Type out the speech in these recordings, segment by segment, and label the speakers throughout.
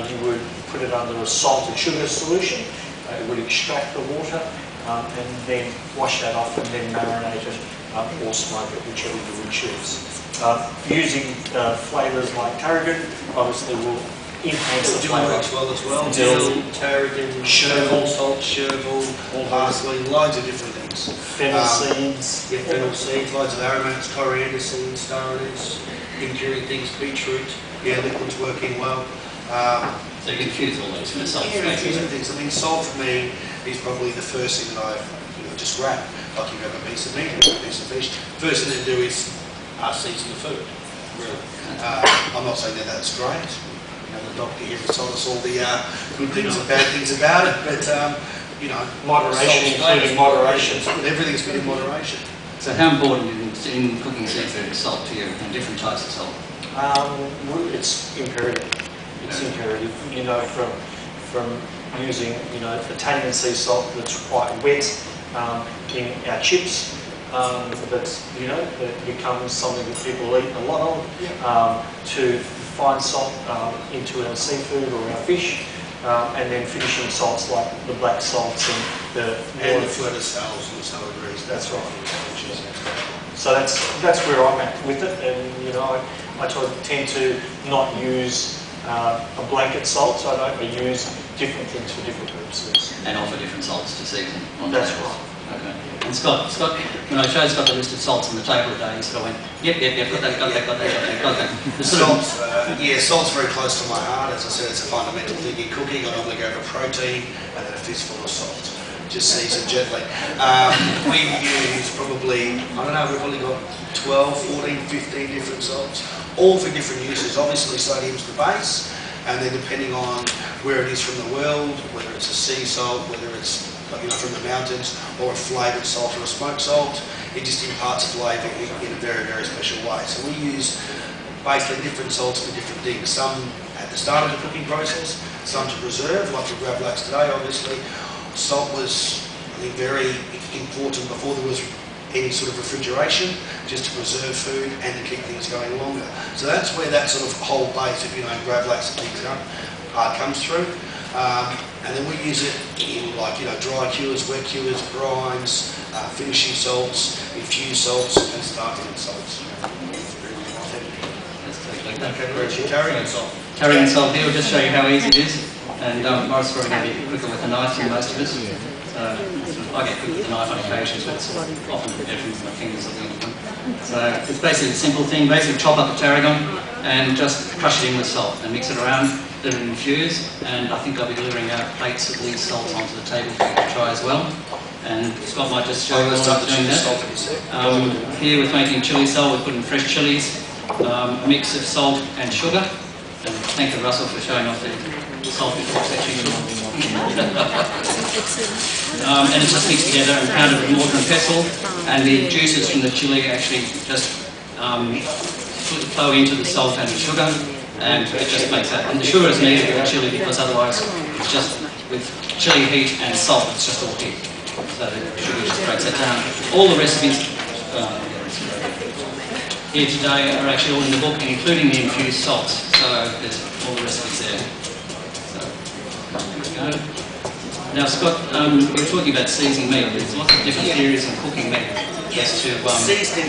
Speaker 1: you would put it under a salt and sugar solution. It would extract the water and then wash that off and then marinate it or smoke it, whichever you would choose. Using flavours like tarragon obviously will enhance the flavour.
Speaker 2: As well. Dill, tarragon, chervil, salt, chervil, parsley, loads of different things.
Speaker 1: Fennel seeds.
Speaker 2: Yeah, fennel seeds, loads of aromats, coriander seeds, star anise, curing things, beetroot. Yeah, liquid's working well.
Speaker 3: So you can infuse all those in the salt.
Speaker 2: Yeah, infusing things. I mean, salt for me is probably the first thing that I just grab. Like you have a piece of meat or a piece of fish. First thing to do is season the food. Really. I'm not saying that that's great. The doctor here has told us all the good things and bad things about it, but
Speaker 1: moderation, including moderation.
Speaker 2: Everything's been in moderation.
Speaker 3: So how important in cooking seafood is salt to you, and different types of salt?
Speaker 1: It's imperative. It's imperative. From using Italian sea salt that's quite wet in our chips. That becomes something that people eat a lot of. To fine salt into our seafood or our fish, and then finishing salts like the black salts and the
Speaker 2: fluted sales and the salad grease.
Speaker 1: That's right. So that's where I'm at with it, and I tend to not use a blanket salt, so I use different things for different purposes.
Speaker 3: And offer different salts to season.
Speaker 1: That's right.
Speaker 3: Okay. And Scott, when I showed Scott the list of salts on the table today, he sort of went, yep, got that.
Speaker 2: Salt's very close to my heart. As I said, it's a fundamental thing in cooking. I normally go for protein and then a fistful of salt. Just season gently. We use probably, we've only got 12, 14, 15 different salts, all for different uses. Obviously, sodium's the base, and then depending on where it is from the world, whether it's a sea salt, whether it's from the mountains, or a flavoured salt or a smoked salt, it just imparts flavour in a very, very special way. So we use basically different salts for different things. Some at the start of the cooking process, some to preserve, like the gravlax today, obviously. Salt was, I think, very important before there was any sort of refrigeration, just to preserve food and to keep things going longer. So that's where that sort of whole base of, gravlax and things comes through. And then we use it in dry cures, wet cures, brines, finishing salts, infused salts, and starting salts. Tarragon salt.
Speaker 3: Tarragon salt here will just show you how easy it is. And Maurice probably going to be quicker with a knife than most of us. I get quick with a knife on occasions, but it's often better with my fingers at the end of them. So it's basically a simple thing. Basically chop up the tarragon and just crush it in with salt and mix it around, let it infuse. And I think I'll be delivering out plates of these salts onto the table for you to try as well. And Scott might just show you how I'm doing that. Here we're making chilli salt. We're putting fresh chilies, a mix of salt and sugar. And thank you, Russell, for showing off the salt before it's actually sugar. And it's just mixed together and pounded with mortar and pestle. And the juices from the chili actually just flow into the salt and the sugar. And it just makes that. And the sugar is needed with the chili because otherwise it's just with chili heat and salt, it's just all heat. So the sugar just breaks that down. All the recipes here today are actually all in the book, including the infused salts. So there's all the recipes there. So there we go. Now Scott, you're talking about seasoning meat. There's lots of different theories on cooking meat as to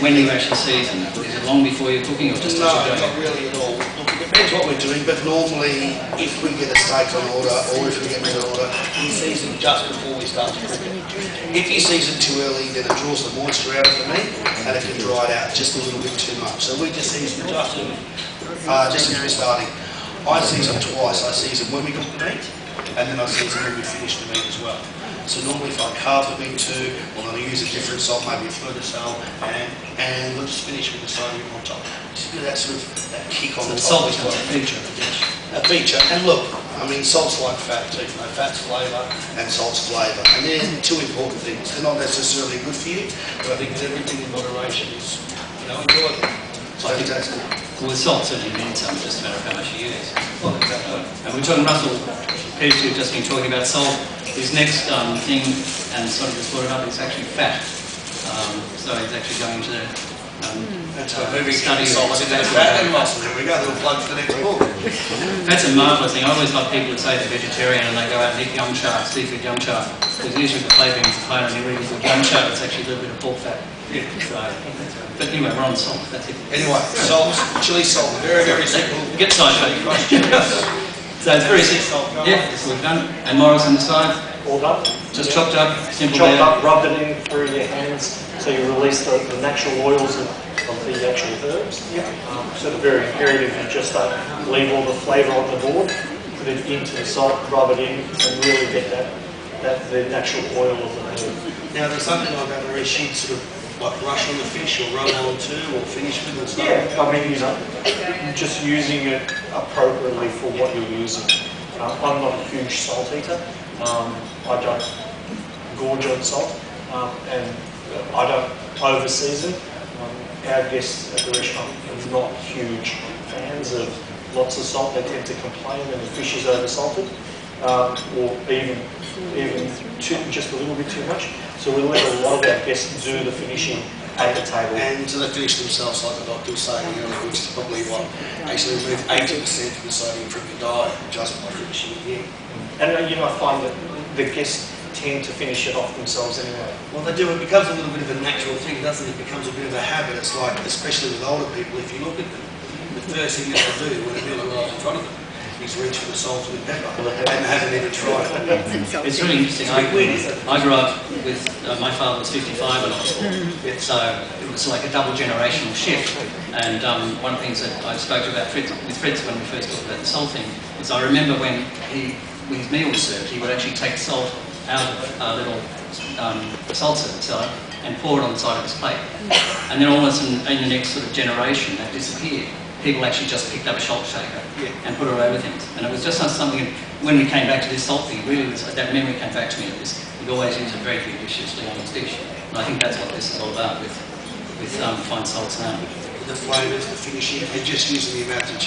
Speaker 3: when you actually season. Is it long before you're cooking or just as you're going?
Speaker 2: Not really at all. It depends what we're doing, but normally if we get a steak on order or if we get meat on order, we season just before we start to cook it. If you season too early, then it draws the moisture out of the meat and it can dry it out just a little bit too much. So we just season just as we're starting. I season twice. I season when we cook the meat and then I season when we finish the meat as well. So normally if I carve the meat too, well then I use a different salt, maybe a fluted salt, and we'll just finish with the sodium on top. Just get that sort of that kick on the top.
Speaker 3: Salt becomes a feature of the dish.
Speaker 2: A feature. And look, I mean, salt's like fat too. Fat's flavour and salt's flavour. And they're two important things. They're not necessarily good for you, but I think everything in moderation is, enjoyable. So fantastic.
Speaker 3: Well, with salt certainly means something, just a matter of how much you use. Well, exactly. And we're talking, Russell, Peter, who've just been talking about salt. His next thing, and sort of just brought it up, is actually fat. So he's actually going to
Speaker 2: And so moving
Speaker 3: study
Speaker 2: from
Speaker 3: of
Speaker 2: salts into the
Speaker 3: what's
Speaker 2: fat
Speaker 3: happening.
Speaker 2: and muscle. Here we go, little plug for the next book.
Speaker 3: That's a marvellous thing. I always love people that say they're vegetarian and they go out and eat yum cha, seafood yum cha, because usually the flavouring is higher in really good yum cha. It's actually a little bit of pork fat.
Speaker 2: Yeah.
Speaker 3: So, but anyway, we're on salt. That's it.
Speaker 2: Anyway, salt, chili salt, very, very simple.
Speaker 3: Get sidetracked. So it's very simple. Yeah, that's what we've done. And Maurice on the side,
Speaker 1: All done.
Speaker 3: just chopped up, simple
Speaker 1: Chopped
Speaker 3: there.
Speaker 1: up, rubbed it in through your hands, so you release the natural oils of the actual herbs. Sort of very imperative you just leave all the flavour on the board, put it into the salt, rub it in, and really get the natural oil of the herb.
Speaker 2: Now, there's something like that where she'd sort of like rush on the fish or rub on to or finish with and stuff.
Speaker 1: Yeah, I mean, just using it appropriately for what you're using. I'm not a huge salt eater. I don't gorge on salt, and I don't over-season. Our guests at the restaurant are not huge fans of lots of salt. They tend to complain when the fish is over-salted, or even just a little bit too much. So we let a lot of our guests do the finishing at the table.
Speaker 2: And so they finish themselves, like the doctor was saying earlier, which is probably what actually remove 80% of the sodium from your diet just by finishing it in.
Speaker 1: And I find that the guests tend to finish it off themselves anyway.
Speaker 2: Well, they do. It becomes a little bit of a natural thing, doesn't it? It becomes a bit of a habit. It's like, especially with older people, if you look at them, the first thing that they do when a meal arrives in front of them is reach for the salt and the pepper, and haven't even tried it.
Speaker 3: It's really interesting. I grew up with, my father was 55 when I was born, so it was like a double generational shift. And one of the things that I spoke about with Fritz when we first talked about the salting is I remember when his meal was served, he would actually take salt out of a little salt cellar and pour it on the side of his plate. And then all of a sudden, in the next sort of generation, that disappeared. People actually just picked up a salt shaker and put it over things. And it was just something, when we came back to this salt thing, it really was, that memory came back to me of this. We'd always use a very few dishes to one's dish. And I think that's what this is all about with fine salts now.
Speaker 2: The flavours, the finishing, and just using the amount of